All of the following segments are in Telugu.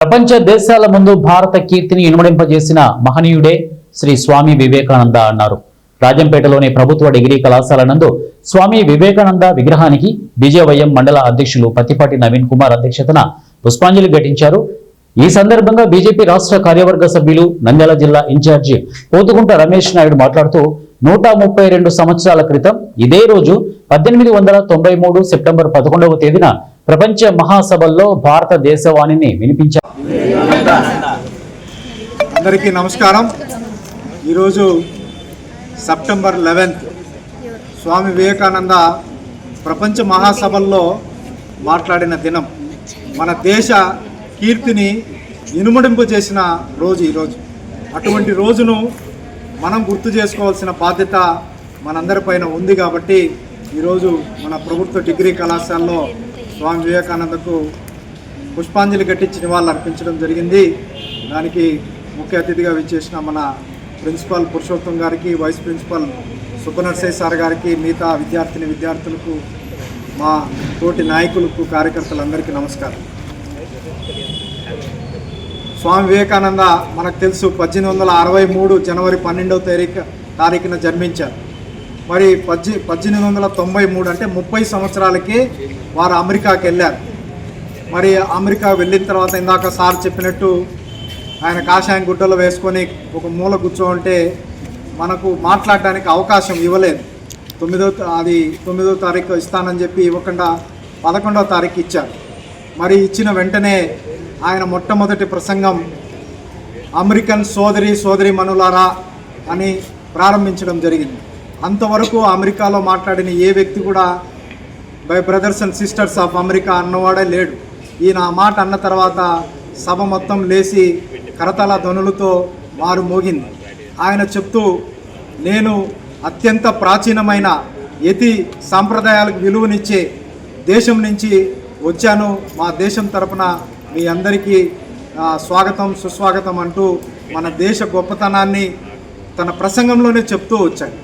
ప్రపంచ దేశాల ముందు భారత కీర్తిని ఇనుమడింపజేసిన మహనీయుడే శ్రీ స్వామి వివేకానంద అన్నారు. రాజంపేటలోని ప్రభుత్వ డిగ్రీ కళాశాల నందు స్వామి వివేకానంద విగ్రహానికి బీజేవైఎం మండల అధ్యక్షులు పత్తిపాటి నవీన్ కుమార్ అధ్యక్షతన పుష్పాంజలి ఘటించారు. ఈ సందర్భంగా బీజేపీ రాష్ట్ర కార్యవర్గ సభ్యులు నంద్యాల జిల్లా ఇన్ఛార్జి పోతుగుంట రమేష్ నాయుడు మాట్లాడుతూ 132 సంవత్సరాల క్రితం ఇదే రోజు 1893 సెప్టెంబర్ 11వ తేదీన ప్రపంచ మహాసభల్లో భారతదేశవాణిని వినిపించారు. అందరికీ నమస్కారం. ఈరోజు సెప్టెంబర్ 11th స్వామి వివేకానంద ప్రపంచ మహాసభల్లో మాట్లాడిన దినం. మన దేశ కీర్తిని ఇనుమడింపు చేసిన రోజు ఈరోజు. అటువంటి రోజును మనం గుర్తు చేసుకోవాల్సిన బాధ్యత మనందరిపైన ఉంది. కాబట్టి ఈరోజు మన ప్రభుత్వ డిగ్రీ కళాశాలలో స్వామి వివేకానందకు పుష్పాంజలి ఘటించి నివాళులు అర్పించడం జరిగింది. దానికి ముఖ్య అతిథిగా విచ్చేసిన మన ప్రిన్సిపల్ పురుషోత్తం గారికి, వైస్ ప్రిన్సిపల్ సుబ్బనర్సయ్య సార్ గారికి, మిగతా విద్యార్థులకు, మా తోటి నాయకులకు, కార్యకర్తలందరికీ నమస్కారం. స్వామి వివేకానంద మనకు తెలుసు 1863 జనవరి 12వ తారీఖున జన్మించారు. మరి 1893 అంటే 30 సంవత్సరాలకి వారు అమెరికాకి వెళ్ళారు. మరి అమెరికా వెళ్ళిన తర్వాత ఇందాక సార్ చెప్పినట్టు ఆయన కాషాయం గుడ్డలు వేసుకొని ఒక మూల కూర్చోంటే మనకు మాట్లాడడానికి అవకాశం ఇవ్వలేదు. 9వ తారీఖు ఇస్తానని చెప్పి ఇవ్వకుండా 11వ తారీఖు ఇచ్చారు. మరి ఇచ్చిన వెంటనే ఆయన మొట్టమొదటి ప్రసంగం అమెరికన్ సోదరీమణులారా అని ప్రారంభించడం జరిగింది. అంతవరకు అమెరికాలో మాట్లాడిన ఏ వ్యక్తి కూడా by brothers and sisters of America అన్నవాడే లేడు. ఈయన ఆ మాట అన్న తర్వాత సభ మొత్తం లేచి కరతాళ ధ్వనులతో మారు మోగింది. ఆయన చెప్తూ, నేను అత్యంత ప్రాచీనమైన యతి సాంప్రదాయాలకు విలువనిచ్చే దేశం నుంచి వచ్చాను. మా దేశం తరపున మీ అందరికీ స్వాగతం సుస్వాగతం అంటూ మన దేశ గొప్పతనాన్ని తన ప్రసంగంలోనే చెప్తూ వచ్చాడు.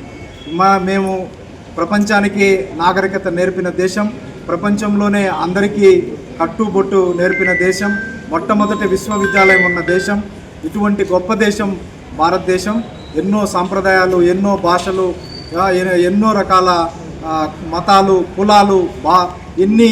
మేము ప్రపంచానికి నాగరికత నేర్పిన దేశం, ప్రపంచంలోనే అందరికీ కట్టుబొట్టు నేర్పిన దేశం, మొట్టమొదటి విశ్వవిద్యాలయం ఉన్న దేశం. ఇటువంటి గొప్ప దేశం భారతదేశం. ఎన్నో సాంప్రదాయాలు, ఎన్నో భాషలు, ఎన్నో రకాల మతాలు, కులాలు, ఎన్ని